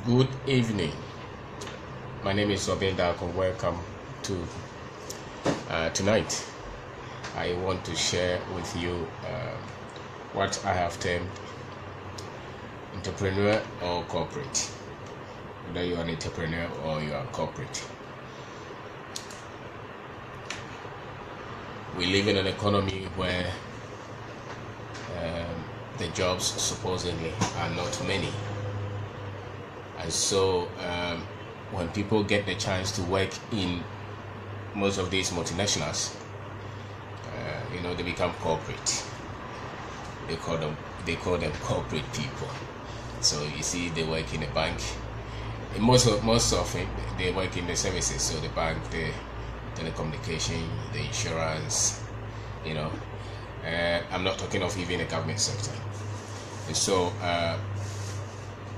Good evening. My name is Kwabena and welcome to tonight. I want to share with you what I have termed entrepreneur or corporate. Whether you are an entrepreneur or you are corporate. We live in an economy where the jobs supposedly are not many. And so when people get the chance to work in most of these multinationals, they become corporate. They call them corporate people. So you see, they work in a bank. And most often they work in the services. So the bank, the telecommunication, the insurance. I'm not talking of even the government sector. And so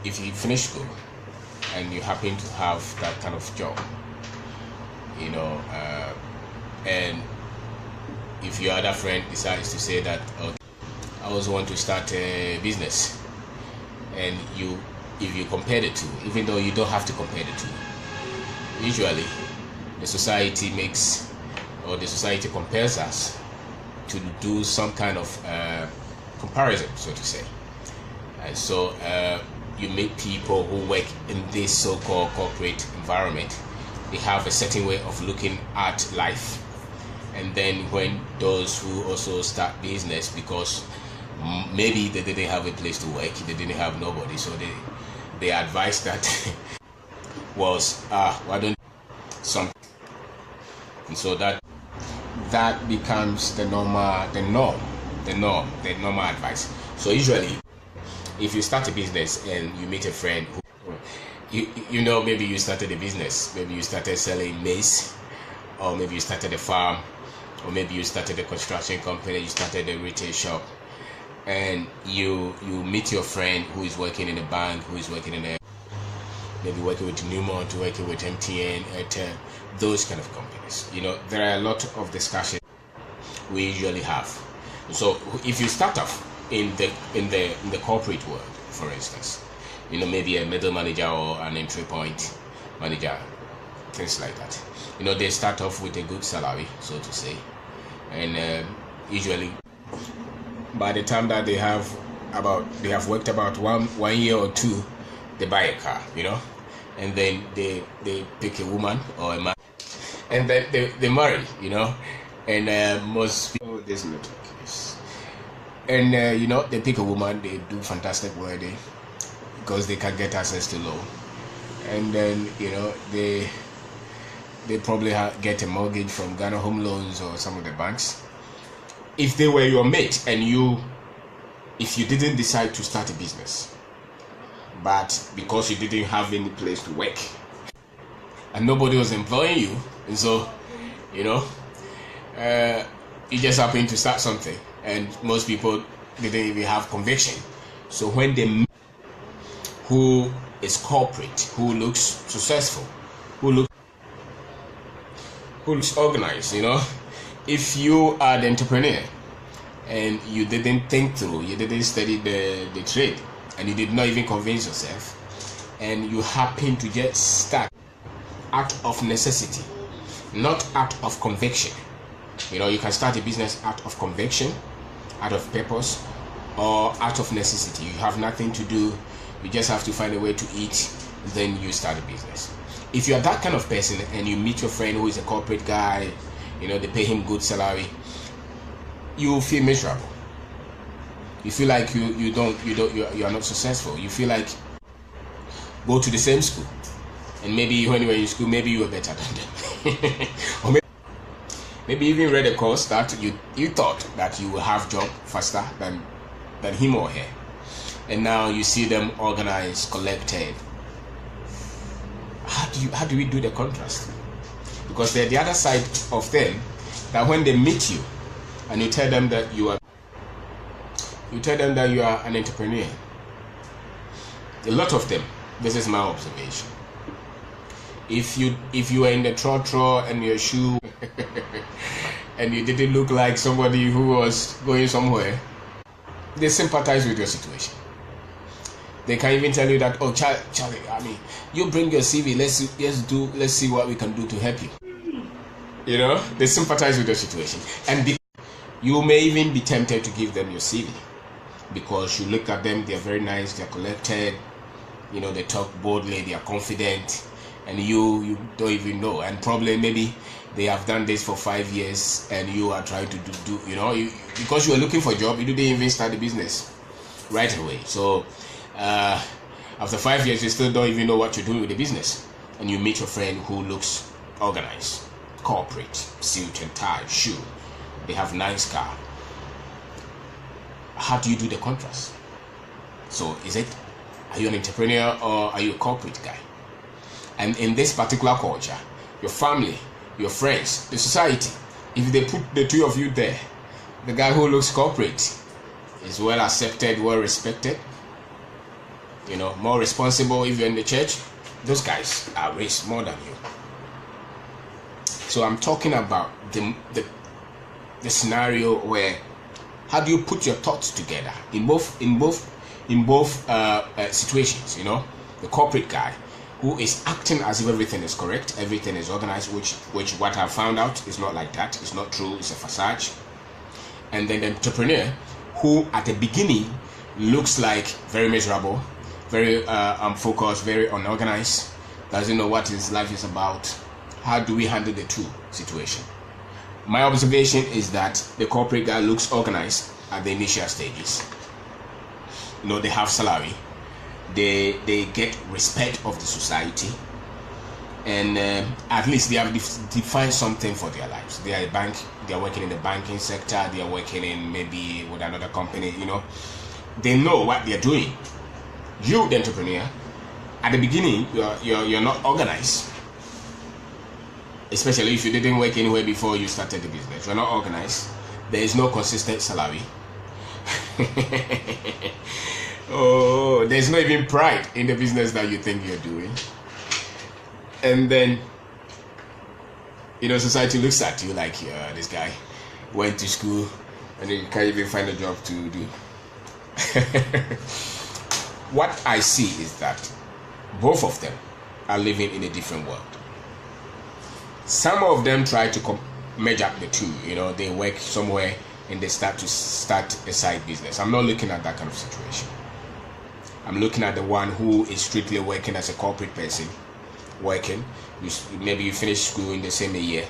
if you finish school and you happen to have that kind of job, and if your other friend decides to say that, okay, I also want to start a business, and if you compare the two, even though you don't have to compare the two, usually the society compares us to do some kind of comparison, so to say. And so you meet people who work in this so-called corporate environment. They have a certain way of looking at life. And then when those who also start business, because maybe they didn't have a place to work, they didn't have nobody, so they advise that was why don't some. And so that becomes the normal advice. So usually, if you start a business and you meet a friend who, maybe you started a business, maybe you started selling maize, or maybe you started a farm, or maybe you started a construction company, you started a retail shop, and you meet your friend who is working in a bank, who is working in maybe working with Newmont, working with MTN, Airtel, those kind of companies. There are a lot of discussions we usually have. So if you start off in the corporate world, for instance, maybe a middle manager or an entry point manager, things like that. They start off with a good salary, so to say, and usually by the time that they have worked about one year or two, they buy a car, and then they pick a woman or a man, and then they marry, and most people this little case, and they pick a woman, they do fantastic wedding because they can get access to loan, and then they probably get a mortgage from Ghana Home Loans or some of the banks. If they were your mate and if you didn't decide to start a business, but because you didn't have any place to work and nobody was employing you, and so you just happened to start something, and most people didn't even have conviction. So when they meet who is corporate, who looks successful, who looks organized, if you are the entrepreneur and you didn't think through, you didn't study the trade, and you did not even convince yourself, and you happen to just start out of necessity, not out of conviction. You can start a business out of conviction, out of purpose, or out of necessity. You have nothing to do, you just have to find a way to eat, then you start a business. If you are that kind of person and you meet your friend who is a corporate guy, they pay him good salary, you will feel miserable. You feel like you are not successful. You feel like go to the same school, and maybe when you were in school, maybe you were better than them, or maybe even read a course that you thought that you will have job faster than him or her, and now you see them organized, collected. How do we do the contrast? Because they're the other side of them, that when they meet you and you tell them that you are an entrepreneur, a lot of them, this is my observation, if you are in the trotro and your shoe and you didn't look like somebody who was going somewhere, they sympathize with your situation. They can even tell you that, oh, Charlie, I mean, you bring your CV. Let's see what we can do to help you. You know, they sympathize with the situation, and you may even be tempted to give them your CV because you look at them. They're very nice. They're collected. You know, they talk boldly. They are confident, and you don't even know. And probably maybe they have done this for 5 years, and you are trying to do you know, because you are looking for a job, you didn't even start the business right away. So after 5 years, you still don't even know what you're doing with the business, and you meet your friend who looks organized, corporate, suit and tie, shoe. They have nice car. How do you do the contrast? So are you an entrepreneur or are you a corporate guy? And in this particular culture, your family, your friends, the society, if they put the two of you there, the guy who looks corporate is well accepted, well respected, you know, more responsible. If you're in the church, those guys are raised more than you. So I'm talking about the scenario where, how do you put your thoughts together in both situations? You know, the corporate guy who is acting as if everything is correct, everything is organized, which what I found out is not like that. It's not true. It's a facade. And then the entrepreneur who at the beginning looks like very miserable, very unfocused, very unorganized, doesn't know what his life is about. How do we handle the two situation? My observation is that the corporate guy looks organized at the initial stages. You know, they have salary, they get respect of the society, and at least they have defined something for their lives. They are a bank, they are working in the banking sector, they are working in maybe with another company. You know, they know what they are doing. You, the entrepreneur, at the beginning, you're not organized. Especially if you didn't work anywhere before you started the business. You're not organized. There is no consistent salary. Oh, there's not even pride in the business that you think you're doing. And then, you know, society looks at you like, this guy went to school and then you can't even find a job to do. What I see is that both of them are living in a different world. Some of them try to merge up the two. You know, they work somewhere and they start a side business. I'm not looking at that kind of situation. I'm looking at the one who is strictly working as a corporate person, working. Maybe you finish school in the same year,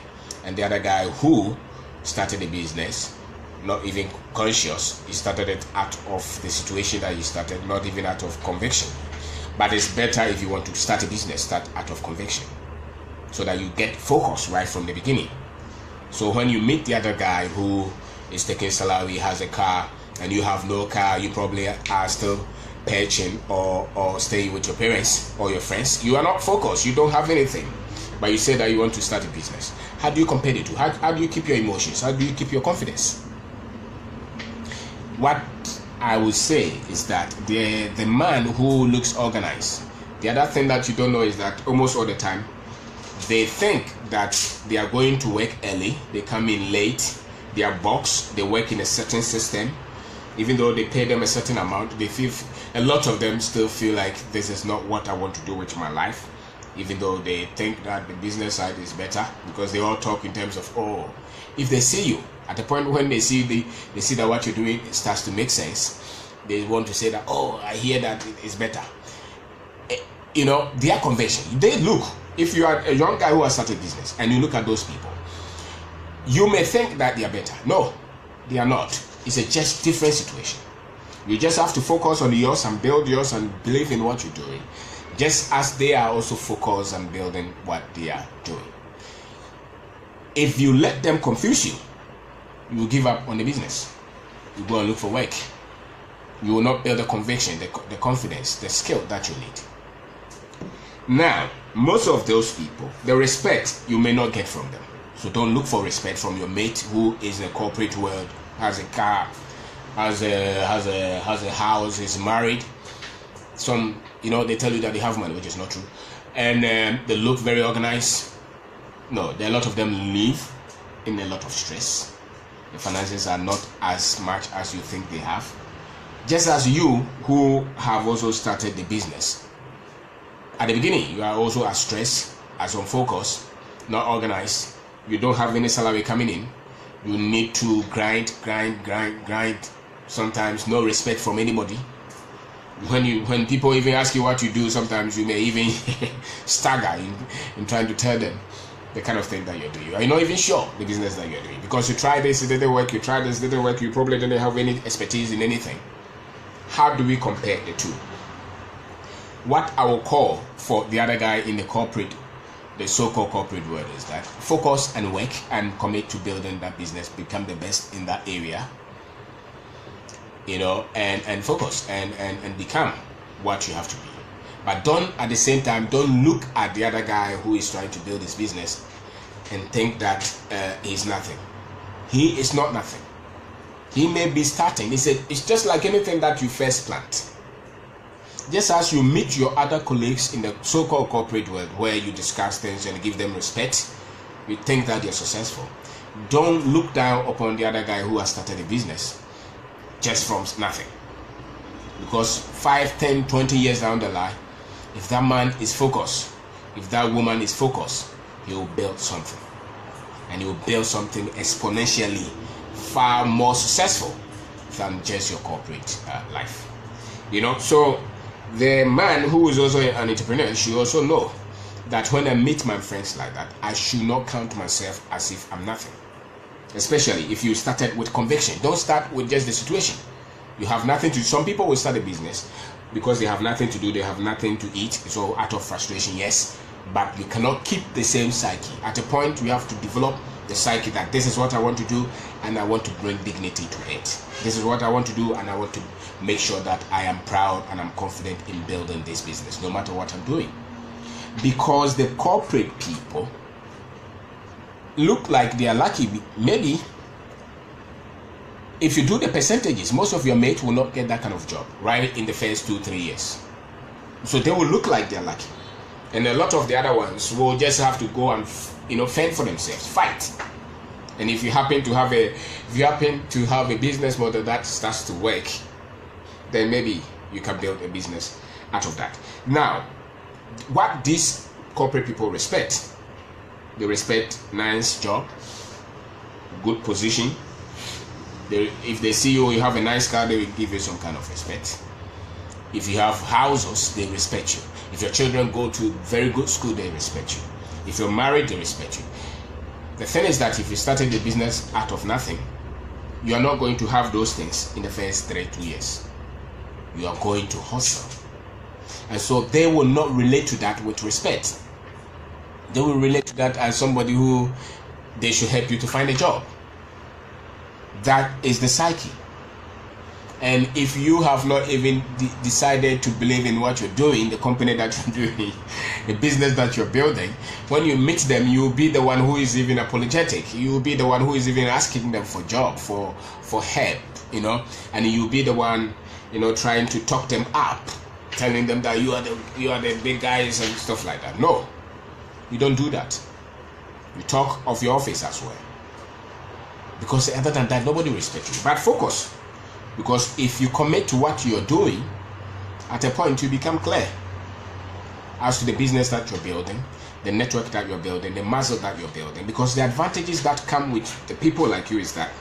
and the other guy who started a business, not even conscious. He started it out of the situation that he started, not even out of conviction. But it's better if you want to start a business, start out of conviction, so that you get focus right from the beginning. So when you meet the other guy who is taking salary, has a car, and you have no car, you probably are still perching or staying with your parents or your friends. You are not focused, you don't have anything, but you say that you want to start a business. How do you compare the two? How do you keep your emotions? How do you keep your confidence? What I would say is that the man who looks organized, the other thing that you don't know is that almost all the time, they think that they are going to work early, they come in late, they are boxed, they work in a certain system. Even though they pay them a certain amount, they feel, a lot of them still feel like this is not what I want to do with my life, even though they think that the business side is better, because they all talk in terms of, oh, if they see you, at the point when they see that what you're doing starts to make sense, they want to say that, oh, I hear that it's better. You know, their convention, they look. If you are a young guy who has started business and you look at those people, you may think that they are better. No, they are not. It's a just different situation. You just have to focus on yours and build yours and believe in what you're doing, just as they are also focused on building what they are doing. If you let them confuse you, you will give up on the business. You go and look for work. You will not build the conviction, the confidence, the skill that you need. Now, most of those people, the respect you may not get from them. So don't look for respect from your mate who is in the corporate world, has a car, has a house, is married. Some, you know, they tell you that they have money, which is not true, and they look very organized. No, a lot of them live in a lot of stress. The finances are not as much as you think they have. Just as you who have also started the business, at the beginning you are also as stressed, as unfocused, not organized, you don't have any salary coming in, you need to grind, sometimes no respect from anybody. When people even ask you what you do, sometimes you may even stagger in trying to tell them the kind of thing that you're doing. You're not even sure the business that you're doing, because you try this, it didn't work, you try this, it didn't work, you probably didn't have any expertise in anything. How do we compare the two? What I will call for the other guy in the so-called corporate world is that focus and work and commit to building that business, become the best in that area, and focus and become what you have to be. But at the same time, don't look at the other guy who is trying to build his business and think that he's nothing. He is not nothing. He may be starting. He said it's just like anything that you first plant. Just as you meet your other colleagues in the so-called corporate world where you discuss things and give them respect, you think that you're successful. Don't look down upon the other guy who has started a business just from nothing. Because 5, 10, 20 years down the line, if that man is focused, if that woman is focused, he will build something. And he will build something exponentially far more successful than just your corporate life. So the man who is also an entrepreneur should also know that when I meet my friends like that, I should not count myself as if I'm nothing. Especially if you started with conviction. Don't start with just the situation. You have nothing to do. Some people will start a business because they have nothing to do, they have nothing to eat. So out of frustration, yes, but you cannot keep the same psyche. At a point, you have to develop the psyche that this is what I want to do and I want to bring dignity to it. This is what I want to do and I want to make sure that I am proud and I'm confident in building this business no matter what I'm doing. Because the corporate people look like they are lucky. Maybe if you do the percentages, most of your mates will not get that kind of job right in the first 2-3 years. So they will look like they're lucky. And a lot of the other ones will just have to go and fend for themselves, fight. And if you happen to have a business model that starts to work, then maybe you can build a business out of that. Now, what these corporate people respect, they respect nice job, good position. If they see you have a nice car, they will give you some kind of respect. If you have houses, they respect you. If your children go to very good school, they respect you. If you're married, they respect you. The thing is that if you started the business out of nothing, you are not going to have those things in the first 3-2 years. You are going to hustle. And so they will not relate to that with respect. They will relate to that as somebody who they should help you to find a job. That is the psyche. And if you have not even decided to believe in what you're doing, the company that you're doing, the business that you're building, when you meet them, you'll be the one who is even apologetic. You'll be the one who is even asking them for job, for help, and you'll be the one, trying to talk them up, telling them that you are the big guys and stuff like that. No, you don't do that. You talk of your office as well. Because other than that, nobody respects you. But focus. Because if you commit to what you're doing, at a point you become clear as to the business that you're building, the network that you're building, the muscle that you're building. Because the advantages that come with the people like you is that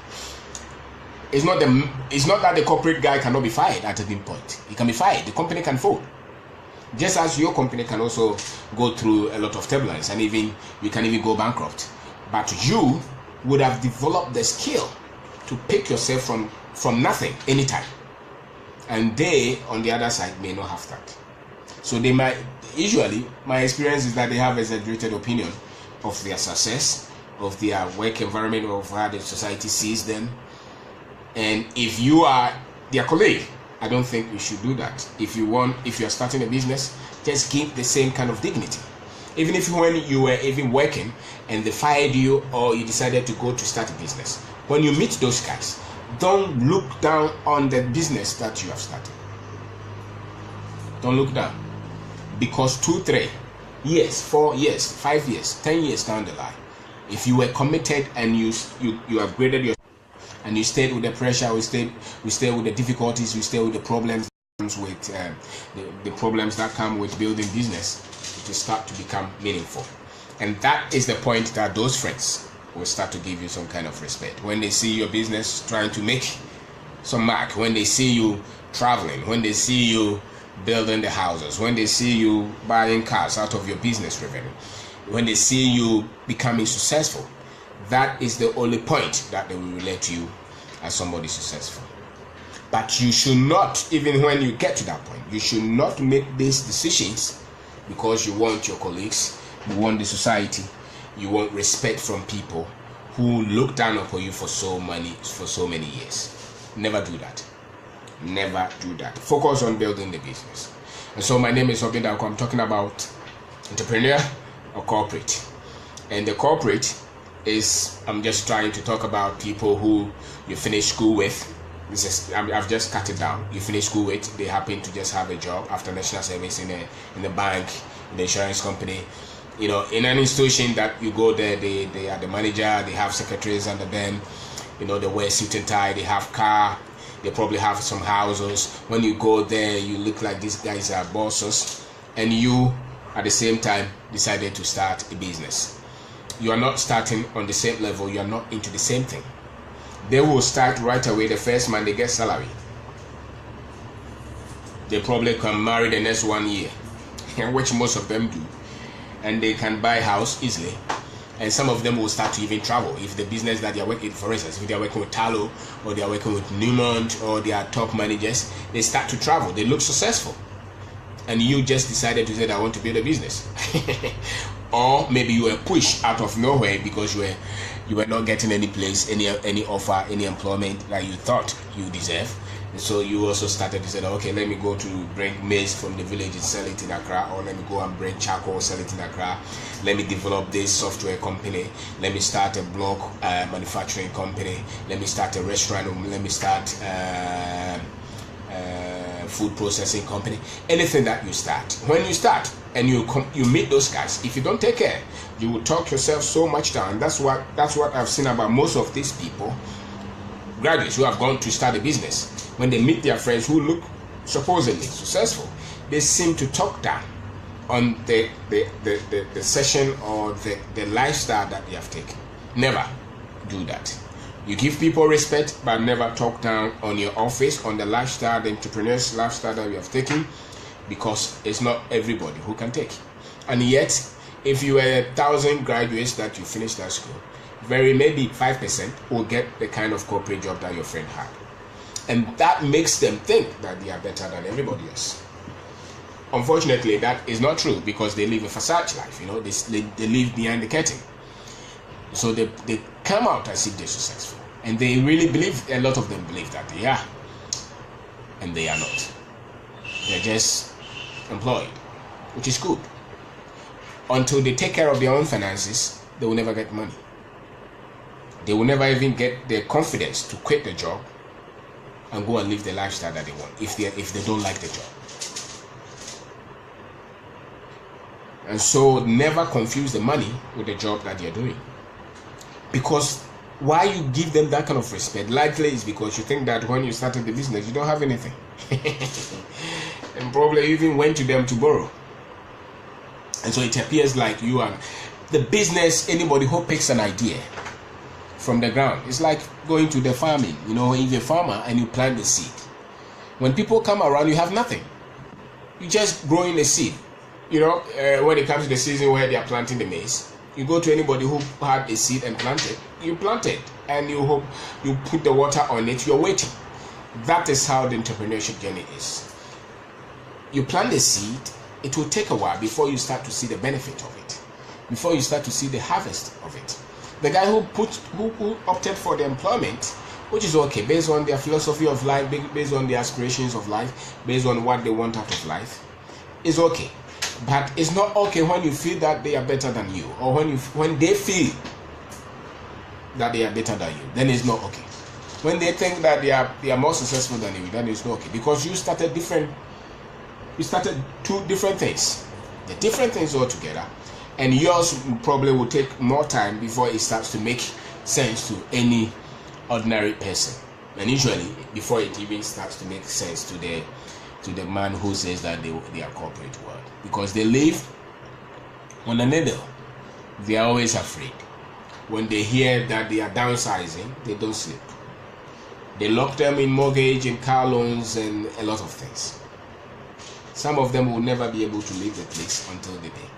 it's not that the corporate guy cannot be fired at any point. He can be fired. The company can fold. Just as your company can also go through a lot of turbulence and you can even go bankrupt. But you would have developed the skill to pick yourself from nothing anytime, and they on the other side may not have that. So they might, usually my experience is that they have exaggerated opinion of their success, of their work environment, of how the society sees them. And if you are their colleague, I don't think you should do that. If you're starting a business, just keep the same kind of dignity. Even if when you were even working and they fired you, or you decided to go to start a business, when you meet those guys, don't look down on the business that you have started. Don't look down. Because 2, 3 years, 4 years, 5 years, 10 years down the line, if you were committed and you upgraded your, and you stayed with the pressure, we stayed with the difficulties, we stayed with the problems with the problems that come with building business, it will start to become meaningful. And that is the point that those friends will start to give you some kind of respect when they see your business trying to make some mark, when they see you traveling, when they see you building the houses, when they see you buying cars out of your business revenue, when they see you becoming successful. That is the only point that they will relate to you as somebody successful. But you should not, even when you get to that point, you should not make these decisions because you want your colleagues, you want the society, you want respect from people who look down upon you for so many years. Never do that. Never do that. Focus on building the business. And so my name is Kwabena. I'm talking about entrepreneur or corporate. And the corporate is, I'm just trying to talk about people who you finish school with. I've just cut it down. You finish school with, they happen to just have a job after national service in the bank, in the insurance company. You know, in an institution that you go there, they are the manager, they have secretaries under them. You know, they wear suit and tie, they have car, they probably have some houses. When you go there, you look like these guys are bosses, and you at the same time decided to start a business. You are not starting on the same level, you are not into the same thing. They will start right away. The first month they get salary. They probably can marry the next 1 year, which most of them do, and they can buy a house easily. And some of them will start to even travel. If the business that they are working, for instance, if they are working with Talo, or they are working with Newmont, or they are top managers, they start to travel. They look successful, and you just decided to say that I want to build a business. Or maybe you were pushed out of nowhere because you were not getting any place, any offer, any employment that you thought you deserve. And so you also started to say, okay, let me go to bring maize from the village and sell it in Accra, or let me go and bring charcoal, sell it in Accra. Let me develop this software company. Let me start a block manufacturing company. Let me start a restaurant. Let me start food processing company. Anything that you start, when you start and you meet those guys, if you don't take care, you will talk yourself so much down. That's what I've seen about most of these people, graduates who have gone to start a business. When they meet their friends who look supposedly successful, they seem to talk down on the session or the lifestyle that they have taken. Never do that. You give people respect, but never talk down on your office, on the lifestyle, the entrepreneur's lifestyle that you have taken, because it's not everybody who can take. And yet, if you were 1,000 graduates that you finished that school, very maybe 5% will get the kind of corporate job that your friend had. And that makes them think that they are better than everybody else. Unfortunately, that is not true, because they live a facade life. You know, they live behind the curtain. So they come out as if they're successful, and they really believe, a lot of them believe that they are, and they are not. They're just employed, which is good. Until they take care of their own finances, they will never get money. They will never even get the confidence to quit the job and go and live the lifestyle that they want if they don't like the job. And so never confuse the money with the job that you're doing. Because why you give them that kind of respect likely is because you think that when you started the business you don't have anything. And probably you even went to them to borrow. And so it appears like you are the business. Anybody who picks an idea from the ground, it's like going to the farming. You know, if you're a farmer and you plant the seed, when people come around you have nothing. You just growing the seed. You know, when it comes to the season where they are planting the maize, you go to anybody who had a seed and planted. You plant it, and you hope you put the water on it. You're waiting. That is how the entrepreneurship journey is. You plant the seed. It will take a while before you start to see the benefit of it, before you start to see the harvest of it. The guy who opted for the employment, which is okay, based on their philosophy of life, based on their aspirations of life, based on what they want out of life, is okay. But it's not okay when you feel that they are better than you, or when they feel that they are better than you. Then it's not okay. When they think that they are more successful than you, then it's not okay, because you started two different things. The different things altogether, and yours probably will take more time before it starts to make sense to any ordinary person. And usually, before it even starts to make sense to the man who says that they are corporate world, because they live on a needle. They are always afraid. When they hear that they are downsizing, they don't sleep. They lock them in mortgage and car loans and a lot of things. Some of them will never be able to leave the place until the day.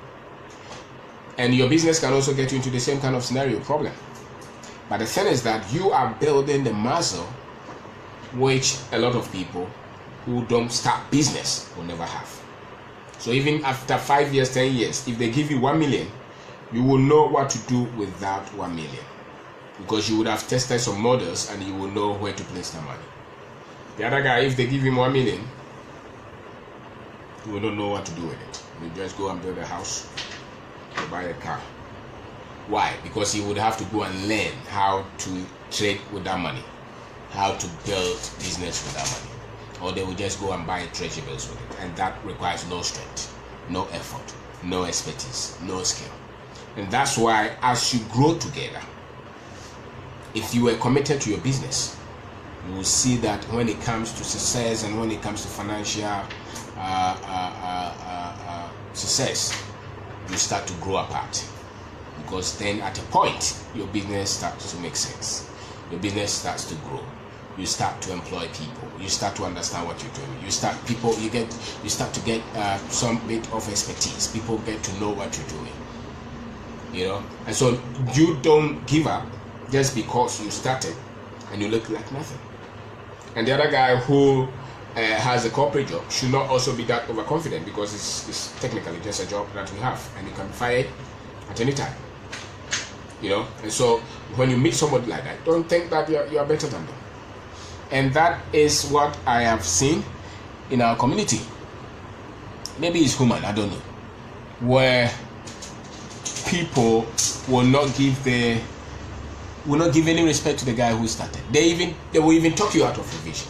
And your business can also get you into the same kind of scenario problem. But the thing is that you are building the muscle which a lot of people who don't start business will never have. So even after 5 years, 10 years, if they give you 1 million, you will know what to do with that 1 million. Because you would have tested some models and you will know where to place the money. The other guy, if they give him 1 million, he will not know what to do with it. You just go and build a house or buy a car. Why? Because he would have to go and learn how to trade with that money, how to build business with that money. Or they will just go and buy treasury bills with it. And that requires no strength, no effort, no expertise, no skill. And that's why as you grow together, if you are committed to your business, you will see that when it comes to success and when it comes to financial success, you start to grow apart. Because then at a point, your business starts to make sense. Your business starts to grow. You start to employ people. You start to understand what you're doing. You start to get some bit of expertise. People get to know what you're doing. You know, and so you don't give up just because you started and you look like nothing. And the other guy who has a corporate job should not also be that overconfident, because it's technically just a job that we have and you can be fired at any time. You know, and so when you meet somebody like that, don't think that you are better than them. And that is what I have seen in our community. Maybe it's human, I don't know, where people will not give any respect to the guy who started. They will even talk you out of your vision.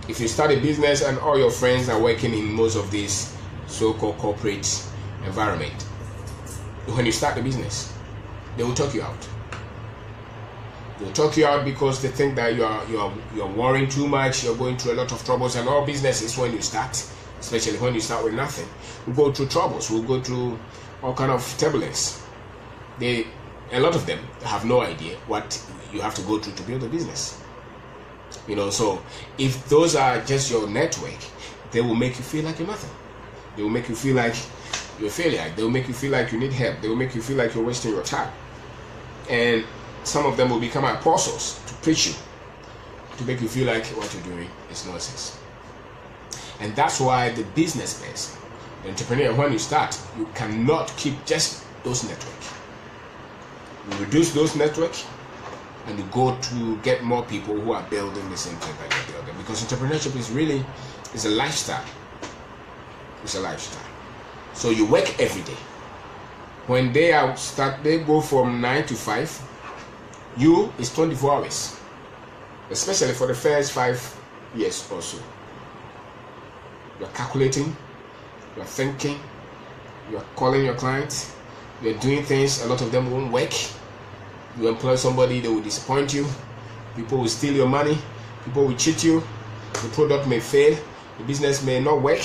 If you start a business and all your friends are working in most of this so-called corporate environment, when you start the business, they will talk you out. They will talk you out because they think that you're worrying too much, you're going through a lot of troubles. And all business is when you start, especially when you start with nothing. We go through troubles, we'll go through all kind of turbulence. A lot of them have no idea what you have to go through to build a business. You know, so if those are just your network, they will make you feel like you're nothing. They will make you feel like you're a failure. They will make you feel like you need help. They will make you feel like you're wasting your time. And some of them will become apostles to preach you, to make you feel like what you're doing is nonsense. And that's why the business person, the entrepreneur, when you start, you cannot keep just those networks. You reduce those networks and you go to get more people who are building the same thing that you're building. Because entrepreneurship is a lifestyle. It's a lifestyle. So you work every day. When they go from 9 to 5. It's 24 hours. Especially for the first 5 years or so. You're calculating, you're thinking, you're calling your clients, you're doing things. A lot of them won't work. You employ somebody, they will disappoint you. People will steal your money. People will cheat you. The product may fail. The business may not work.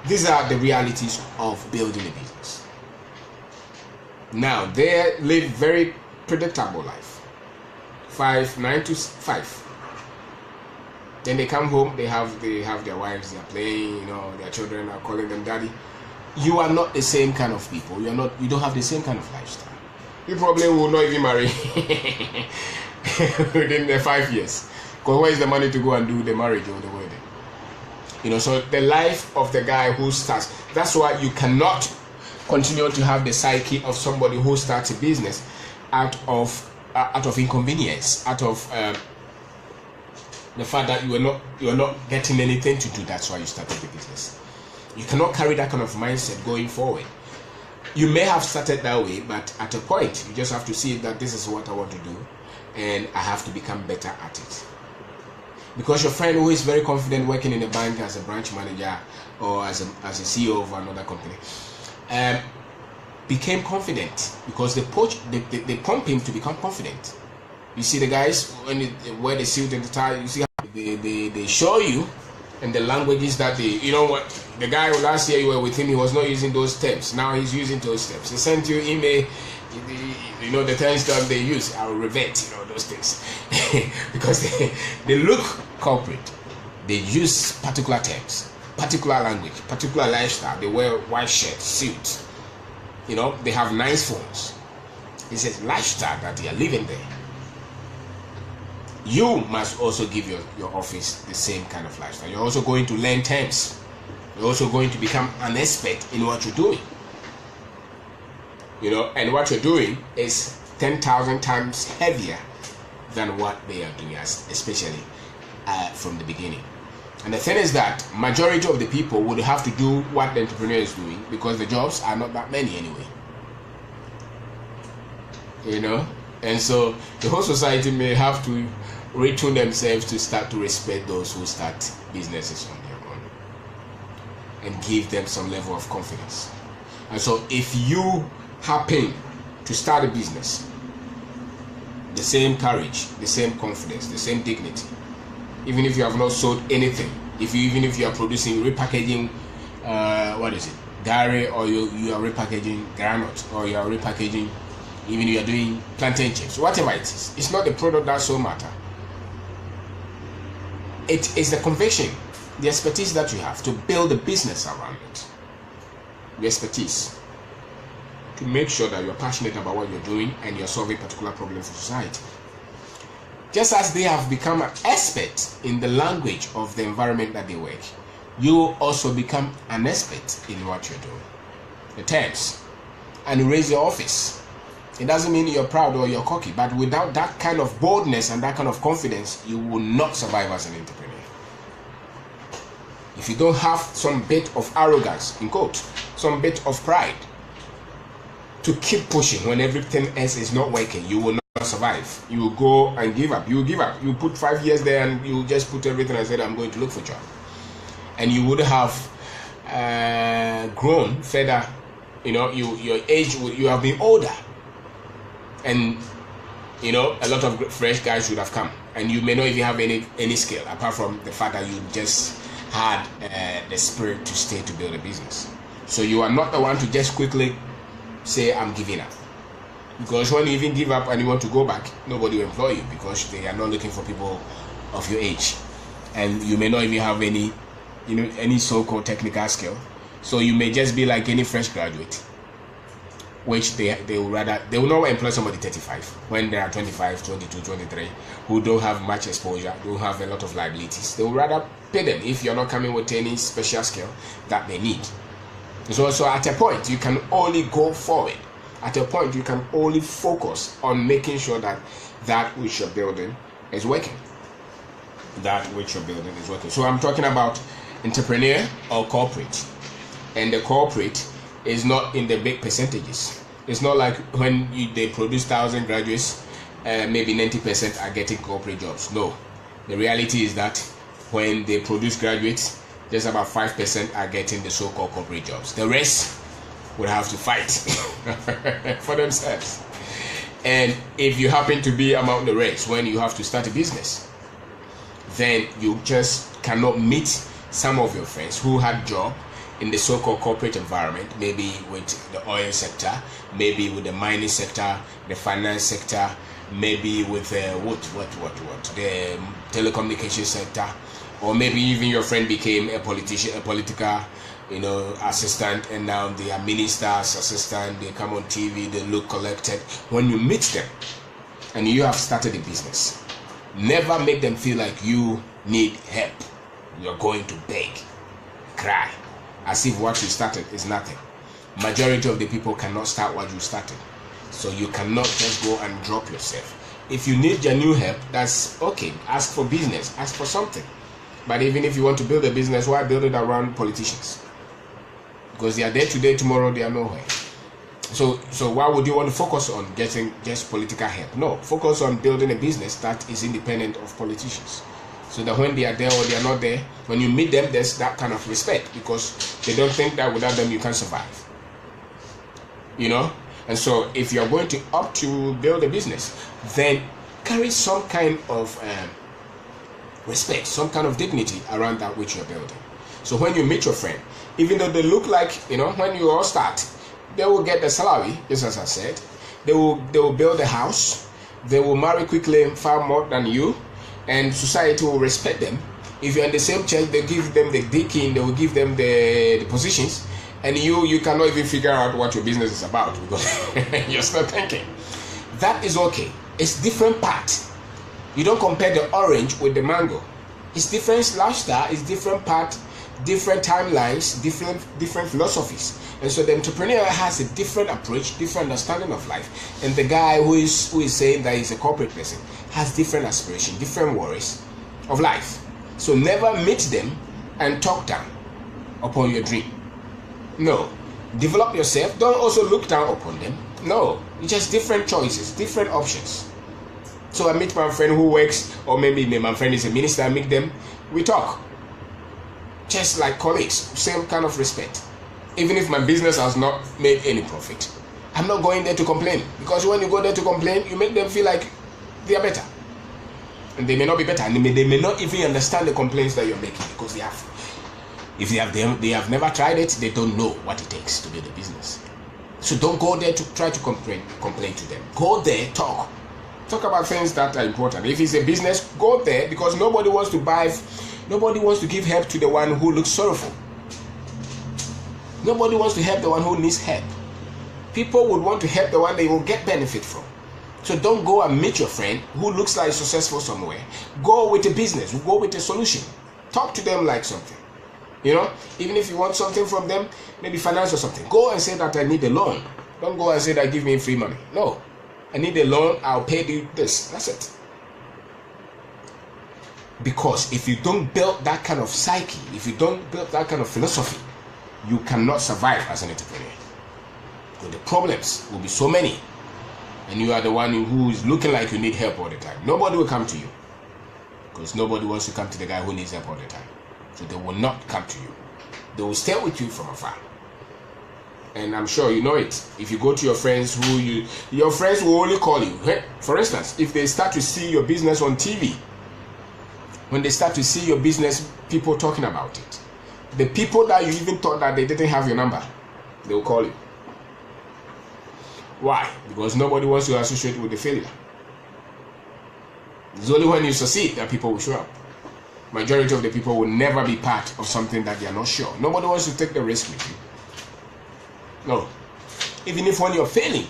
These are the realities of building a business. Now, they live very predictable life. 9 to 5. Then they come home, they have their wives, they are playing, you know, their children are calling them daddy. You are not the same kind of people. You don't have the same kind of lifestyle. You probably will not even marry within the 5 years. Because where is the money to go and do the marriage or the wedding? You know, so the life of the guy who starts, that's why you cannot continue to have the psyche of somebody who starts a business out of inconvenience, out of the fact that you are not getting anything to do. That's why you started the business. You cannot carry that kind of mindset going forward. You may have started that way, but at a point, you just have to see that this is what I want to do, and I have to become better at it. Because your friend who is very confident working in a bank as a branch manager or as a CEO of another company became confident because they pump him to become confident. You see the guys when they wear the suit and the tie. You see how they show you, and the languages that they, you know what, the guy last year you were with him, he was not using those terms. Now he's using those terms. He sent you email, you know, the terms that they use. I will revert, you know, those things because they look corporate. They use particular terms, particular language, particular lifestyle. They wear white shirt, suit. You know, they have nice phones. It's a lifestyle that they are living there. You must also give your office the same kind of lifestyle. You're also going to learn terms. You're also going to become an expert in what you're doing. You know, and what you're doing is 10,000 times heavier than what they are doing, especially from the beginning. And the thing is that majority of the people would have to do what the entrepreneur is doing because the jobs are not that many anyway. You know, and so the whole society may have to retune themselves to start to respect those who start businesses on their own and give them some level of confidence. And so if you happen to start a business, the same courage, the same confidence, the same dignity, even if you have not sold anything, even if you are producing, repackaging, dairy, or you are repackaging granite, or you are repackaging, even you are doing plantain chips, whatever it is, it's not the product that so matter. It is the conviction, the expertise that you have to build a business around it. The expertise to make sure that you're passionate about what you're doing and you're solving particular problems for society. Just as they have become an expert in the language of the environment that they work, you also become an expert in what you're doing. The terms. And you raise your office. It doesn't mean you're proud or you're cocky, but without that kind of boldness and that kind of confidence, you will not survive as an entrepreneur. If you don't have some bit of arrogance, in quote, some bit of pride to keep pushing when everything else is not working, you will not survive. You will go and give up. You will give up. You put 5 years there and you just put everything and said, I'm going to look for a job. And you would have grown further, you know, your age, you have been older. And you know, a lot of fresh guys would have come, and you may not even have any skill apart from the fact that you just had the spirit to stay to build a business. So you are not the one to just quickly say I'm giving up, because when you even give up and you want to go back, nobody will employ you because they are not looking for people of your age, and you may not even have any so-called technical skill. So you may just be like any fresh graduate, which they will not employ somebody 35 when they are 25, 22, 23 who don't have much exposure, don't have a lot of liabilities. They will rather pay them if you're not coming with any special skill that they need. So at a point you can only go forward. At a point you can only focus on making sure that which you're building is working. So I'm talking about entrepreneur or corporate. And the corporate is not in the big percentages. It's not like when they produce 1,000 graduates, maybe 90% are getting corporate jobs. No, the reality is that when they produce graduates, just about 5% are getting the so-called corporate jobs. The rest will have to fight for themselves. And if you happen to be among the rest when you have to start a business, then you just cannot meet some of your friends who had job in the so-called corporate environment, maybe with the oil sector, maybe with the mining sector, the finance sector, maybe with the telecommunication sector, or maybe even your friend became a political, assistant, and now they are ministers, assistant, they come on TV, they look collected. When you meet them and you have started a business, never make them feel like you need help. You're going to beg, cry, as if what you started is nothing. Majority of the people cannot start what you started. So you cannot just go and drop yourself. If you need genuine help, that's okay. Ask for business, ask for something. But even if you want to build a business, why build it around politicians? Because they are there today, tomorrow they are nowhere. So why would you want to focus on getting just political help? No, focus on building a business that is independent of politicians. So that when they are there or they are not there, when you meet them, there's that kind of respect, because they don't think that without them you can survive. And so if you're going to opt to build a business, then carry some kind of respect, some kind of dignity around that which you're building. So when you meet your friend, even though they look like, when you all start, they will get the salary, just as I said. They will build a house. They will marry quickly, far more than you, and society will respect them. If you're in the same church, they give them the deacon, they will give them the positions, and you cannot even figure out what your business is about because you're still thinking. That is okay. It's different part. You don't compare the orange with the mango. It's different lifestyle, it's different part, different timelines, different philosophies. And so the entrepreneur has a different approach, different understanding of life. And the guy who is saying that he's a corporate person has different aspirations, different worries of life. So never meet them and talk down upon your dream. No. Develop yourself. Don't also look down upon them. No. It's just different choices, different options. So I meet my friend who works, or maybe my friend is a minister, I meet them, we talk. Just like colleagues, same kind of respect. Even if my business has not made any profit, I'm not going there to complain. Because when you go there to complain, you make them feel like they are better. And they may not be better, and they may not even understand the complaints that you're making because they have never tried it, they don't know what it takes to build a business. So don't go there to try to complain to them. Go there, talk about things that are important. If it's a business, go there because nobody wants to give help to the one who looks sorrowful. Nobody wants to help the one who needs help. People would want to help the one they will get benefit from. So don't go and meet your friend who looks like successful somewhere. Go with a business, go with a solution. Talk to them like something. Even if you want something from them, maybe finance or something, go and say that I need a loan. Don't go and say that give me free money. No, I need a loan, I'll pay you this. That's it. Because if you don't build that kind of psyche, if you don't build that kind of philosophy, you cannot survive as an entrepreneur. Because the problems will be so many, and you are the one who is looking like you need help all the time. Nobody will come to you because nobody wants to come to the guy who needs help all the time. So they will not come to you. They will stay with you from afar. And I'm sure you know it. If you go to your friends, your friends will only call you. For instance, if they start to see your business on TV, when they start to see your business, people talking about it, the people that you even thought that they didn't have your number, they will call you. Why? Because nobody wants to associate with the failure. It's only when you succeed that people will show up. Majority of the people will never be part of something that they are not sure. Nobody wants to take the risk with you. No. Even if when you're failing,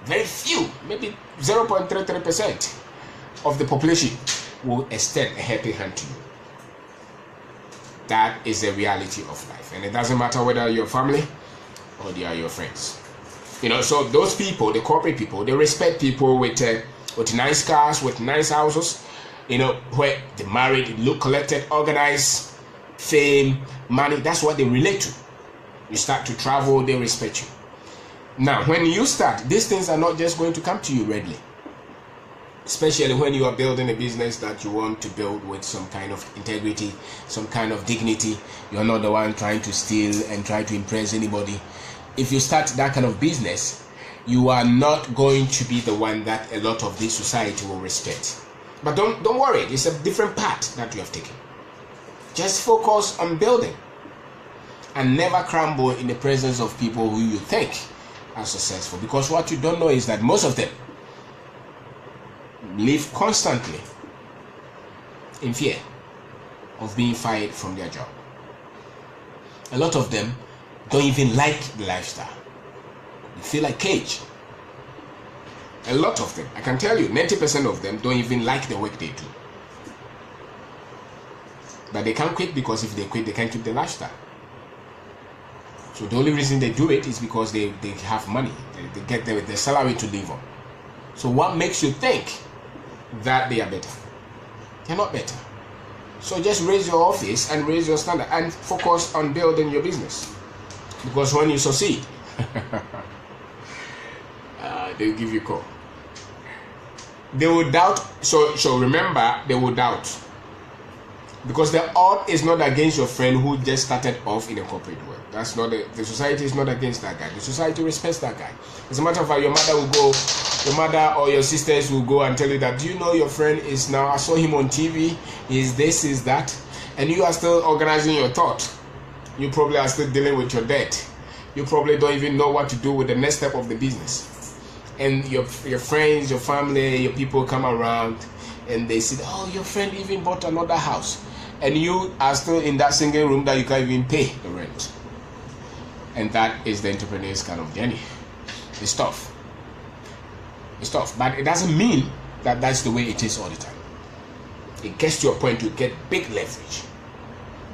very few, maybe 0.33% of the population will extend a helping hand to you. That is the reality of life. And it doesn't matter whether you're family or they are your friends. So those people, the corporate people, they respect people with nice cars, with nice houses, where they married, they look collected, organized, fame, money. That's what they relate to. You start to travel, they respect you. Now, when you start, these things are not just going to come to you readily. Especially when you are building a business that you want to build with some kind of integrity, some kind of dignity. You're not the one trying to steal and try to impress anybody. If you start that kind of business, you are not going to be the one that a lot of this society will respect. But don't worry, it's a different path that you have taken. Just focus on building and never crumble in the presence of people who you think are successful. Because what you don't know is that most of them live constantly in fear of being fired from their job. A lot of them don't even like the lifestyle. They feel like cage. A lot of them, I can tell you, 90% of them don't even like the work they do. But they can't quit because if they quit, they can't keep the lifestyle. So the only reason they do it is because they have money. They get the salary to live on. So what makes you think that they are better? They're not better. So just raise your office and raise your standard and focus on building your business. Because when you succeed, they'll give you a call. They will doubt. So remember, they will doubt. Because the odd is not against your friend who just started off in a corporate world. That's not the society is not against that guy. The society respects that guy. As a matter of fact, your mother will go Your mother or your sisters will go and tell you that, do you know your friend is now, I saw him on TV, is this, is that, and you are still organizing your thought. You probably are still dealing with your debt. You probably don't even know what to do with the next step of the business. And your friends, your family, your people come around and they say, oh, your friend even bought another house. And you are still in that single room that you can't even pay the rent. And that is the entrepreneur's kind of journey. It's tough. It's tough, but it doesn't mean that that's the way it is all the time. It gets to a point you get big leverage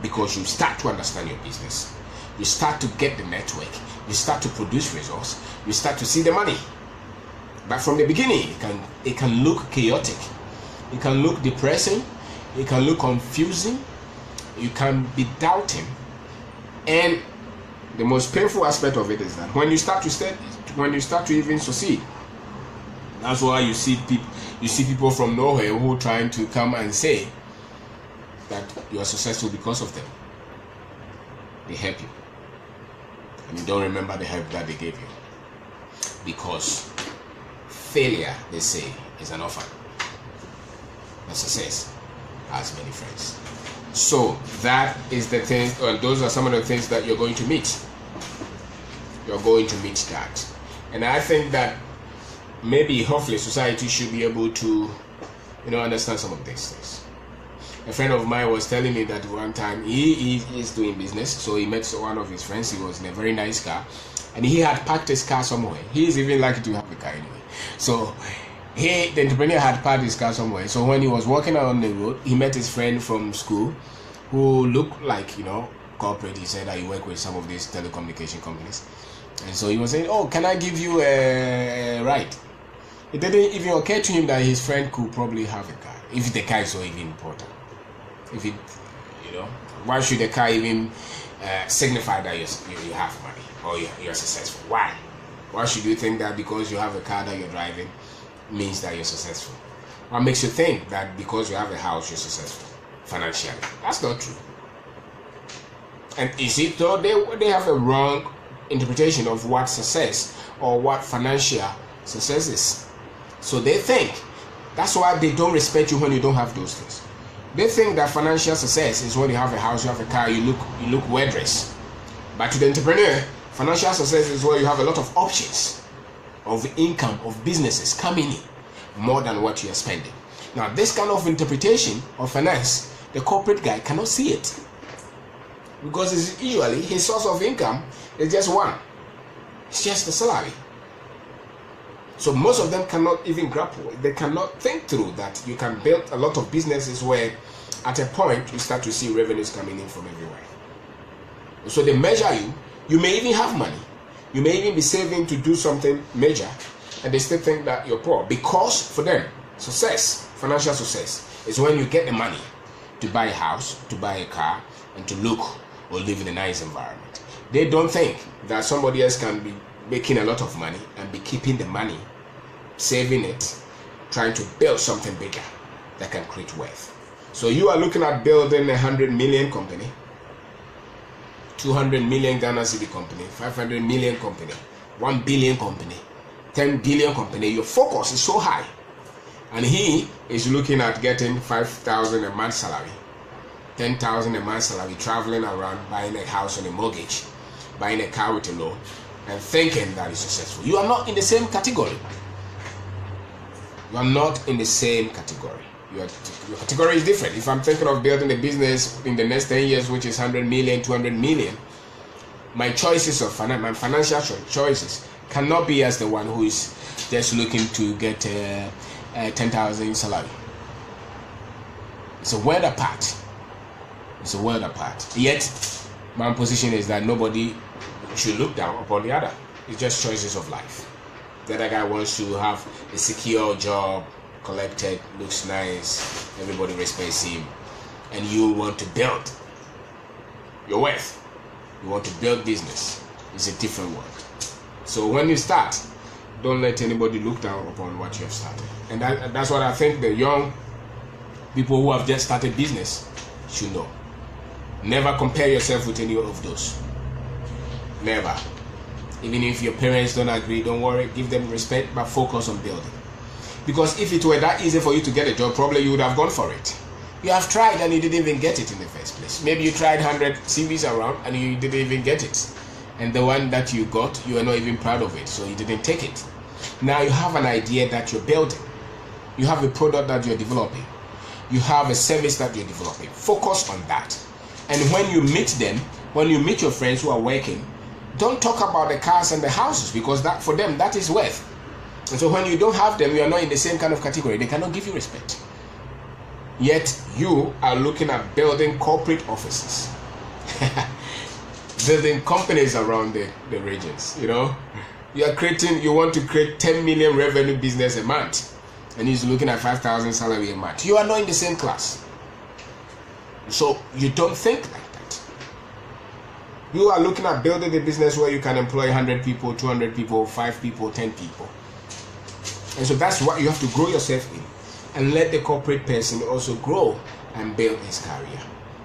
because you start to understand your business. You start to get the network. You start to produce results. You start to see the money. But from the beginning, it can look chaotic. It can look depressing. It can look confusing. You can be doubting. And the most painful aspect of it is that when you start to even succeed, that's why you see people from nowhere who are trying to come and say that you are successful because of them. They help you, and you don't remember the help that they gave you, because failure, they say, is an orphan, but success has many friends. So that is the thing, or those are some of the things that you're going to meet. You're going to meet that, and I think that maybe, hopefully, society should be able to, understand some of these things. A friend of mine was telling me that one time he is doing business, so he met one of his friends. He was in a very nice car, and he had parked his car somewhere. He is even lucky to have a car anyway. So the entrepreneur had parked his car somewhere. So when he was walking on the road, he met his friend from school who looked like, corporate. He said that he worked with some of these telecommunication companies. And so he was saying, oh, can I give you a ride? It didn't even occur to him that his friend could probably have a car, if the car is so even important. If it, why should the car even signify that you have money or you're successful? Why? Why should you think that because you have a car that you're driving means that you're successful? What makes you think that because you have a house you're successful financially? That's not true. And you see, though they have a wrong interpretation of what success or what financial success is. So they think that's why they don't respect you when you don't have those things. They think that financial success is when you have a house, you have a car, you look well dressed. But to the entrepreneur, financial success is where you have a lot of options of income, of businesses coming in more than what you are spending. Now, this kind of interpretation of finance, the corporate guy cannot see it, because it's usually his source of income is just one. It's just the salary. So most of them cannot even grapple. They cannot think through that you can build a lot of businesses where at a point you start to see revenues coming in from everywhere. So they measure you. You may even have money. You may even be saving to do something major, and they still think that you're poor, because for them, success, financial success, is when you get the money to buy a house, to buy a car, and to look or live in a nice environment. They don't think that somebody else can be making a lot of money and be keeping the money, saving it, trying to build something bigger that can create wealth. So you are looking at building 100 million company, 200 million Ghana city company, 500 million company, 1 billion company, 10 billion company. Your focus is so high, and he is looking at getting 5,000 a month salary, 10,000 a month salary, traveling around, buying a house on a mortgage, buying a car with a loan, and thinking that is successful. You are not in the same category. You are not in the same category. Your category is different. If I'm thinking of building a business in the next 10 years, which is 100 million, 200 million, my choices of my financial choices cannot be as the one who is just looking to get 10,000 salary. It's a world apart. It's a world apart. Yet, my position is that nobody should look down upon the other. It's just choices of life. The other guy wants to have a secure job, collected, looks nice, everybody respects him, and you want to build your wealth. You want to build business. It's a different world. So when you start, don't let anybody look down upon what you have started. And that's what I think the young people who have just started business should know. Never compare yourself with any of those. Never. Even if your parents don't agree, don't worry, give them respect, but focus on building. Because if it were that easy for you to get a job, probably you would have gone for it. You have tried and you didn't even get it in the first place. Maybe you tried 100 CVs around and you didn't even get it. And the one that you got, you are not even proud of it, so you didn't take it. Now you have an idea that you're building. You have a product that you're developing. You have a service that you're developing. Focus on that. And when you meet them, when you meet your friends who are working, don't talk about the cars and the houses, because that for them, that is worth. And so when you don't have them, you are not in the same kind of category. They cannot give you respect. Yet you are looking at building corporate offices, building companies around the regions. You know, you want to create 10 million revenue business a month, and he's looking at 5,000 salary a month. You are not in the same class. So you don't think like that. You are looking at building a business where you can employ 100 people, 200 people, 5 people, 10 people. And so that's what you have to grow yourself in, and let the corporate person also grow and build his career.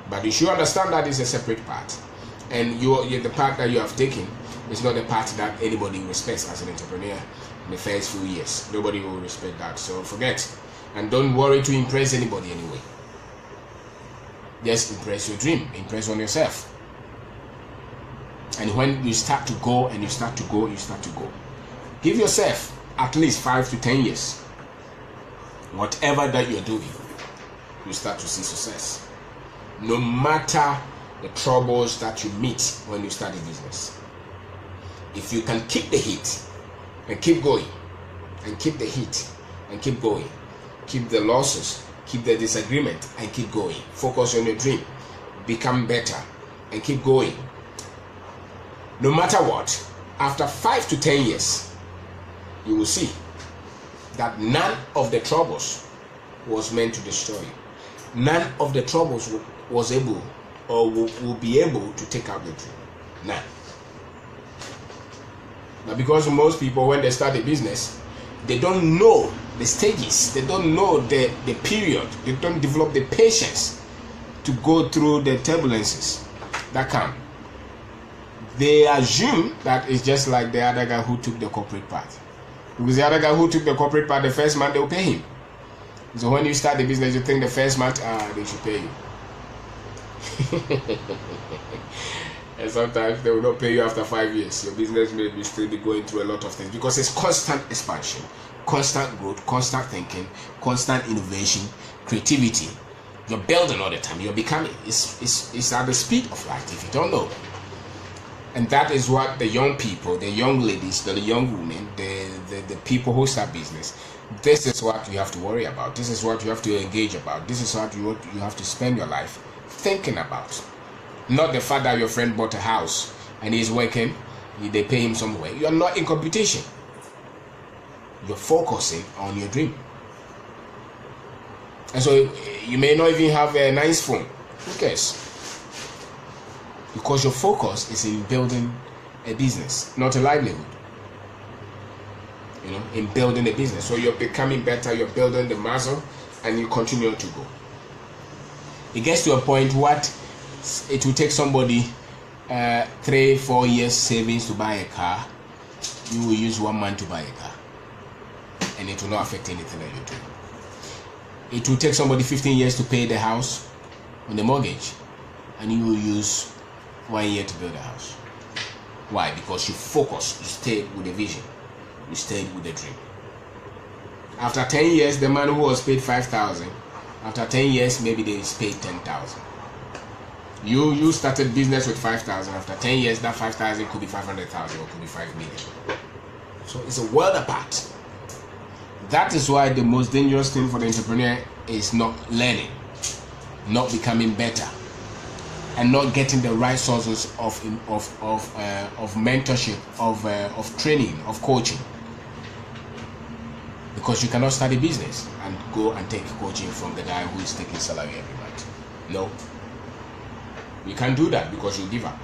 But you should understand that it's a separate path, and the path that you have taken is not the path that anybody respects as an entrepreneur in the first few years. Nobody will respect that, so forget. And don't worry to impress anybody anyway. Just impress your dream, impress on yourself. And when you start to go and you start to go, you start to go. Give yourself at least 5 to 10 years. Whatever that you're doing, you start to see success. No matter the troubles that you meet when you start a business. If you can keep the heat and keep going, and keep the heat and keep going, keep the losses, keep the disagreement and keep going, focus on your dream, become better and keep going. No matter what, after 5 to 10 years, you will see that none of the troubles was meant to destroy you. None of the troubles was able or will be able to take out the dream. None. Now, because most people, when they start a business, they don't know the stages, they don't know the period, they don't develop the patience to go through the turbulences that come. They assume that it's just like the other guy who took the corporate path. Because the other guy who took the corporate path, the first month they will pay him. So when you start the business, you think the first month, they should pay you. And sometimes they will not pay you after 5 years. Your business may still be going through a lot of things, because it's constant expansion, constant growth, constant thinking, constant innovation, creativity. You're building all the time. You're becoming. It's at the speed of light, if you don't know. And that is what the young people, the young ladies, the young women, the people who start business, this is what you have to worry about. This is what you have to engage about. This is what you have to spend your life thinking about. Not the fact that your friend bought a house and he's working, they pay him somewhere. You are not in competition. You're focusing on your dream. And so you may not even have a nice phone. Who cares? Because your focus is in building a business, not a livelihood. You know, in building a business. So you're becoming better, you're building the muscle, and you continue to go. It gets to a point what it will take somebody 3-4 years savings to buy a car. You will use 1 month to buy a car, and it will not affect anything that you do. It will take somebody 15 years to pay the house on the mortgage, and you will use 1 year to build a house. Why? Because you focus, you stayed with the vision, you stayed with the dream. After 10 years, the man who was paid 5,000, after 10 years, maybe they is paid 10,000. You started business with 5,000. After 10 years, that 5,000 could be 500,000 or could be 5 million. So it's a world apart. That is why the most dangerous thing for the entrepreneur is not learning, not becoming better, and not getting the right sources of mentorship, of training, of coaching. Because you cannot start a business and go and take coaching from the guy who is taking salary every month. No. You can't do that, because you'll give up.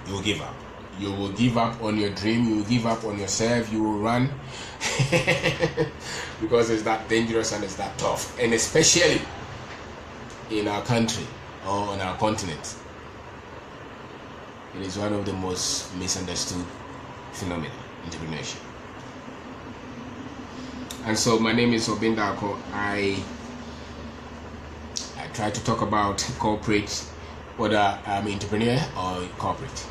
You will give up. You will give up on your dream. You will give up on yourself. You will run. Because it's that dangerous and it's that tough. And especially in our country or on our continent. It is one of the most misunderstood phenomena, entrepreneurship. And so my name is Kwabena. I try to talk about corporate, whether I'm an entrepreneur or corporate.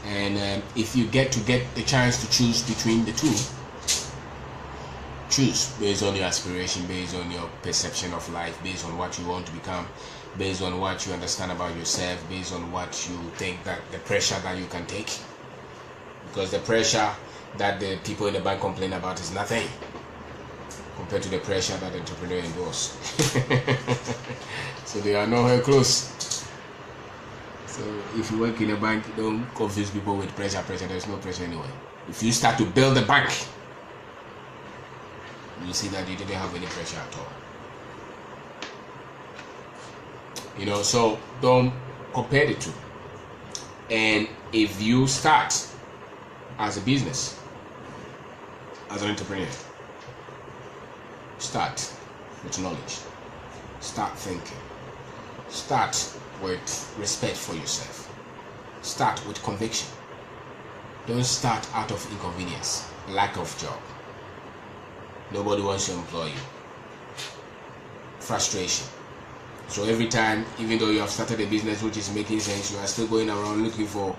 And if you get the chance to choose between the two, choose based on your aspiration, based on your perception of life, based on what you want to become, based on what you understand about yourself, based on what you think that the pressure that you can take. Because the pressure that the people in the bank complain about is nothing compared to the pressure that the entrepreneur endures. So they are nowhere close. So if you work in a bank, don't confuse people with pressure. There's no pressure anywhere. If you start to build a bank, you see that you didn't have any pressure at all. So don't compare the two. And if you start as a business, as an entrepreneur, start with knowledge, start thinking, start with respect for yourself, start with conviction. Don't start out of inconvenience, lack of job. Nobody wants to employ you. Frustration. So every time, even though you have started a business which is making sense, you are still going around looking for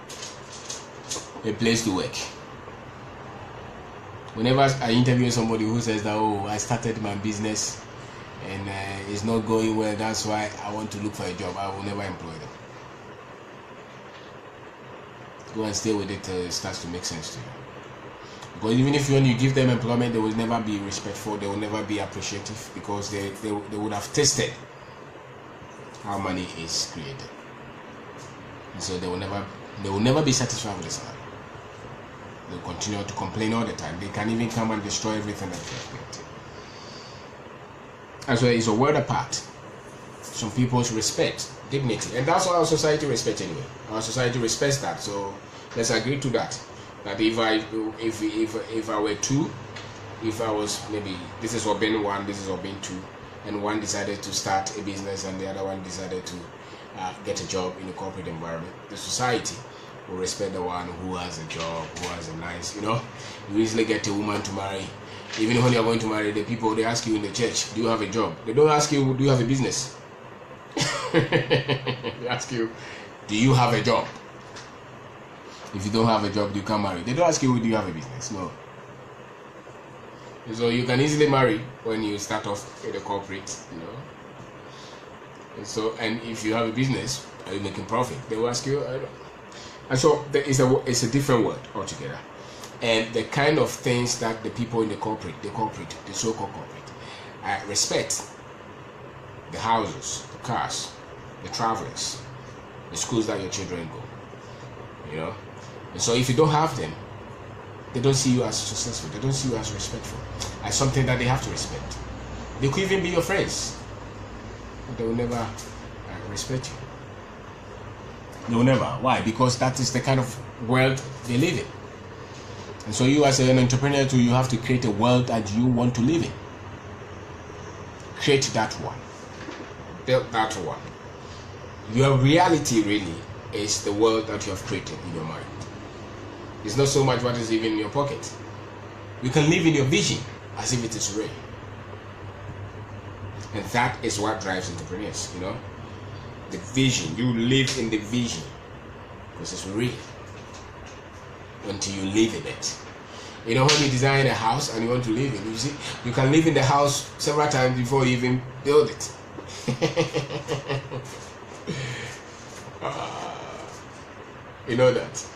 a place to work. Whenever I interview somebody who says that, oh, I started my business and it's not going well, that's why I want to look for a job, I will never employ them. Go and stay with it till it starts to make sense to you. Because even if when you give them employment, they will never be respectful, they will never be appreciative, because they would have tasted how money is created. And so they will never be satisfied with the salary. They'll continue to complain all the time. They can even come and destroy everything that they have created. And so it's a world apart. Some people's respect, dignity, and that's what our society respects anyway. Our society respects that. So let's agree to that. That if I were two, if I was maybe, this is Kwabena 1, this is Kwabena 2, and one decided to start a business and the other one decided to get a job in a corporate environment, the society will respect the one who has a job, who has a nice, you easily get a woman to marry. Even when you're going to marry, the people, they ask you in the church, do you have a job? They don't ask you, do you have a business? They ask you, do you have a job? If you don't have a job, you can't marry. They don't ask you, do you have a business? No. So you can easily marry when you start off with a corporate, And if you have a business, are you making profit? They will ask you, I don't. And so it's a different word altogether. And the kind of things that the people in the so-called corporate, respect: the houses, the cars, the travelers, the schools that your children go. And so if you don't have them, they don't see you as successful. They don't see you as respectful, as something that they have to respect. They could even be your friends, but they will never respect you. They will never. Why? Because that is the kind of world they live in. And so you as an entrepreneur too, you have to create a world that you want to live in. Create that one. Build that one. Your reality really is the world that you have created in your mind. It's not so much what is even in your pocket. You can live in your vision as if it is real. And that is what drives entrepreneurs, The vision. You live in the vision because it's real until you live in it. When you design a house and you want to live in it, you can live in the house several times before you even build it. You know that.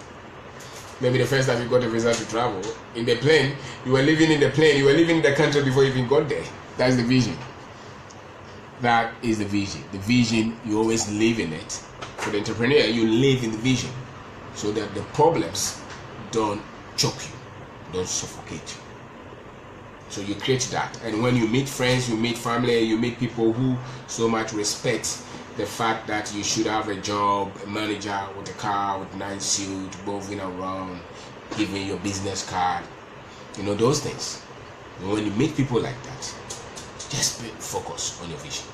Maybe the first time you got a visa to travel, in the plane, you were living in the plane, you were living in the country before you even got there. That's the vision. That is the vision. The vision, you always live in it. For the entrepreneur, you live in the vision so that the problems don't choke you, don't suffocate you. So you create that. And when you meet friends, you meet family, you meet people who so much respect the fact that you should have a job, a manager with a car, with a nice suit, moving around, giving your business card, those things. And when you meet people like that, just focus on your vision.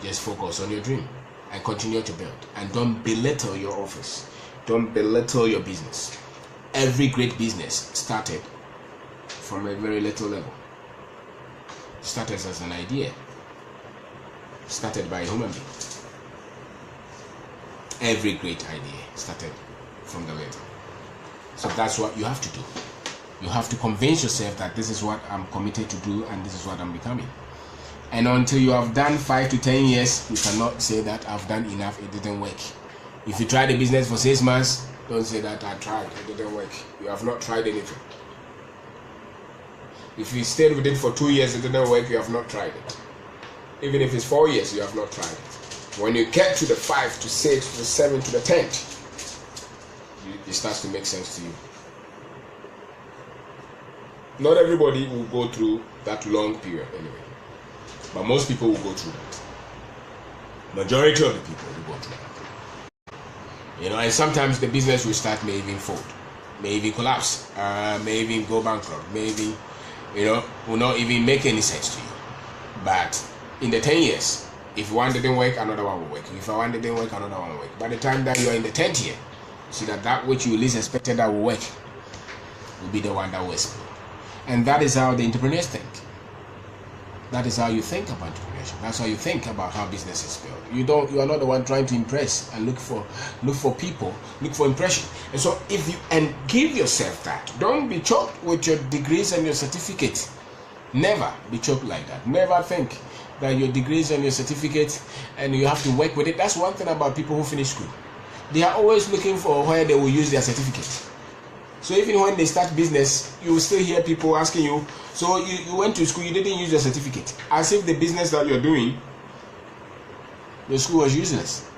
Just focus on your dream. and continue to build. And don't belittle your office. Don't belittle your business. Every great business started from a very little level. Started as an idea. Started by a human being. Every great idea started from the little. So that's what you have to do. You have to convince yourself that this is what I'm committed to do and this is what I'm becoming. And until you have done 5 to 10 years, you cannot say that I've done enough, it didn't work. If you tried a business for 6 months, don't say that I tried, it didn't work. You have not tried anything. If you stayed with it for 2 years, it didn't work, you have not tried it. Even if it's 4 years, you have not tried it. When you get to the 5 to 6 to the 7 to the 10th, it starts to make sense to you. Not everybody will go through that long period anyway. But most people will go through that. Majority of the people will go through that. And sometimes the business we start may even fold, may even collapse, may even go bankrupt, maybe, will not even make any sense to you. But in the 10 years, if one didn't work, another one will work. If one didn't work, another one will work. By the time that you are in the 10th year, you see that which you least expected that will work will be the one that will explode. And that is how the entrepreneurs think. That is how you think about entrepreneurship. That's how you think about how business is built. You are not the one trying to impress and look for people, look for impression. And so give yourself that. Don't be choked with your degrees and your certificates. Never be choked like that. Never think that your degrees and your certificate and you have to work with it. That's one thing about people who finish school. They are always looking for where they will use their certificate. So even when they start business, you will still hear people asking you, so you went to school, you didn't use your certificate. As if the business that you're doing, the school was useless.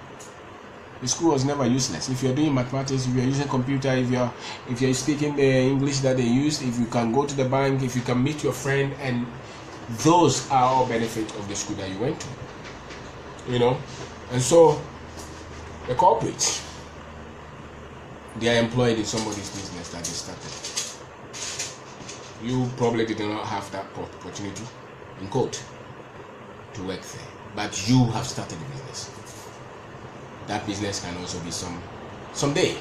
The school was never useless. If you're doing mathematics, if you're using computer, if you're speaking the English that they use, if you can go to the bank, if you can meet your friend, and those are all benefits of the school that you went to. And so the corporates, they are employed in somebody's business that they started. You probably did not have that opportunity, in quote, to work there. But you have started a business. That business can also be someday.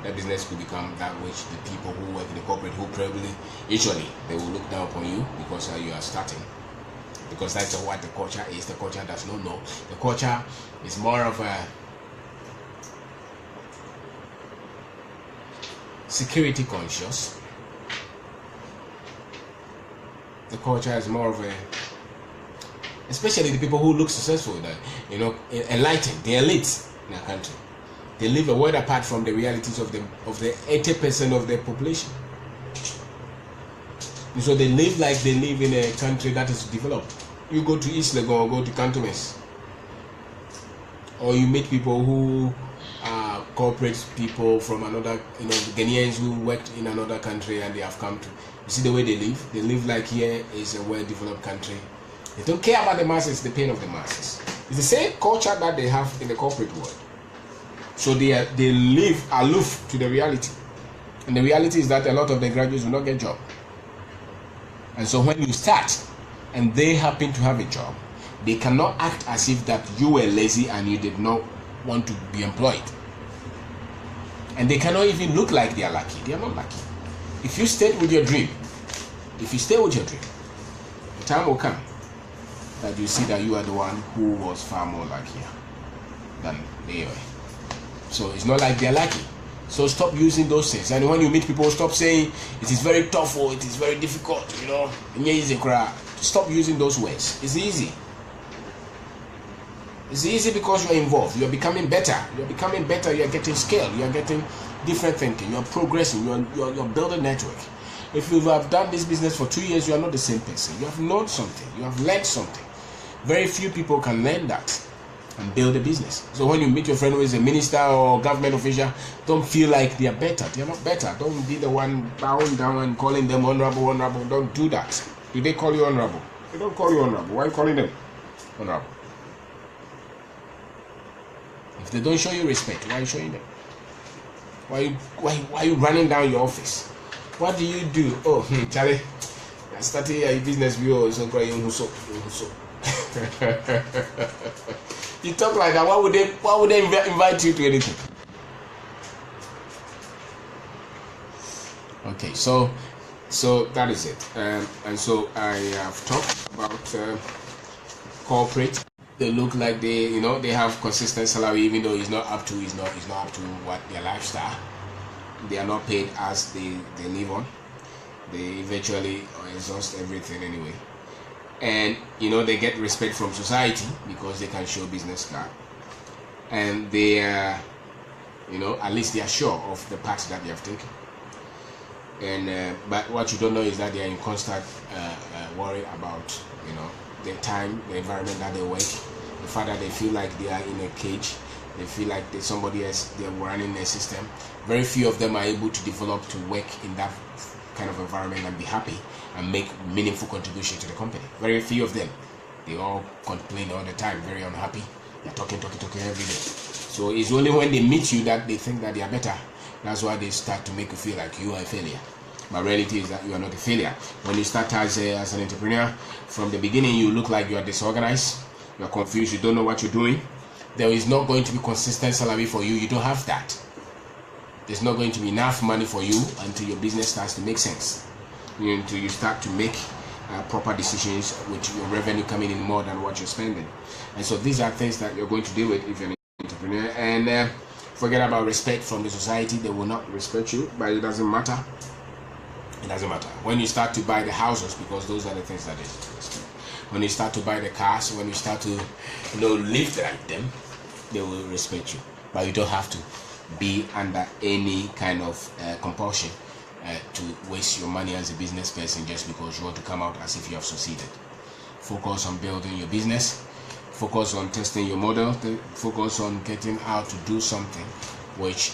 That business could become that which the people who work in the corporate, who probably, usually, they will look down upon you because you are starting. Because that's what the culture is. The culture does not know. The culture is more of a security conscious. The culture is more of a, especially the people who look successful, enlightened, the elites in our country. They live a world apart from the realities of the 80% of the population. And so they live like they live in a country that is developed. You go to East Legon or go to Cantonese, or you meet people who are corporate people from another, Ghanaians who worked in another country and they have come to. You see the way they live? They live like here is a well-developed country. They don't care about the masses, the pain of the masses. It's the same culture that they have in the corporate world. So they live aloof to the reality. And the reality is that a lot of the graduates will not get a job. And so when you start and they happen to have a job, they cannot act as if that you were lazy and you did not want to be employed. And they cannot even look like they are lucky. They are not lucky. If you stay with your dream, the time will come that you see that you are the one who was far more luckier than they were. So it's not like they're lucky. So stop using those things. And when you meet people, stop saying it is very tough or it is very difficult, Stop using those words. It's easy. It's easy because you're involved. You're becoming better. You're getting scale. You're getting different thinking. You're progressing. You're building network. If you have done this business for 2 years, you are not the same person. You have known something. You have learned something. Very few people can learn that and build a business. So when you meet your friend who is a minister or government official, don't feel like they are better. They are not better. Don't be the one bowing down and calling them honorable. Don't do that. Do they call you honorable? They don't call you honorable. Why are you calling them honorable? If they don't show you respect, why are you showing them? Why are you running down your office? What do you do? Oh, Charlie, I started a business view, so crying. You talk like that. Why would they invite you to anything? Okay, so that is it. And so I have talked about corporate. They look like they have consistent salary, even though it's not up to what their lifestyle. They are not paid as they live on. They eventually exhaust everything anyway. And they get respect from society because they can show business card, and they at least they are sure of the path that they have taken. And but what you don't know is that they are in constant worry about the time, the environment that they work, the fact that they feel like they are in a cage, they feel like somebody else, they're running a system. Very few of them are able to develop to work in that kind of environment and be happy and make meaningful contribution to the company. Very few of them. They all complain all the time, very unhappy. They're talking every day. So it's only when they meet you that they think that they are better. That's why they start to make you feel like you are a failure. But reality is that you are not a failure. When you start as an entrepreneur, from the beginning you look like you are disorganized, you are confused, you don't know what you're doing. There is not going to be consistent salary for you. You don't have that. There's not going to be enough money for you until your business starts to make sense. Until you start to make proper decisions with your revenue coming in more than what you're spending. And so these are things that you're going to deal with if you're an entrepreneur. And forget about respect from the society. They will not respect you, but it doesn't matter. It doesn't matter. When you start to buy the houses, because those are the things that they respect. When you start to buy the cars, when you start to live like them, they will respect you. But you don't have to be under any kind of compulsion to waste your money as a business person just because you want to come out as if you have succeeded. Focus on building your business. Focus on testing your model. Focus on getting out to do something which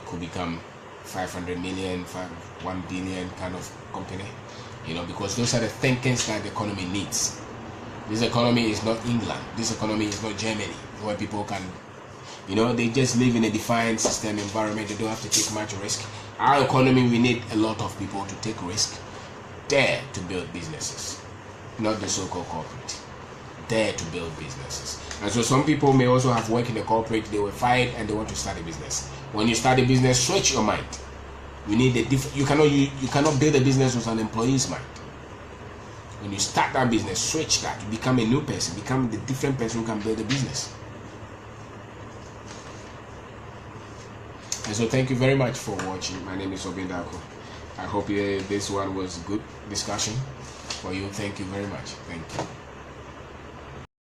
could become 500 million, 1 billion kind of company. Because those are the thinkings that the economy needs. This economy is not England. This economy is not Germany, where people can, they just live in a defined system environment. They don't have to take much risk. Our economy, we need a lot of people to take risk, dare to build businesses, not the so-called corporate. Dare to build businesses. And so some people may also have worked in the corporate, they were fired and they want to start a business. When you start a business, switch your mind. You need you cannot build a business with an employee's mind. When you start that business, switch that. You become a new person, become the different person who can build a business. And so thank you very much for watching. My name is Kwabena. I hope this one was good discussion for you. Thank you very much. Thank you.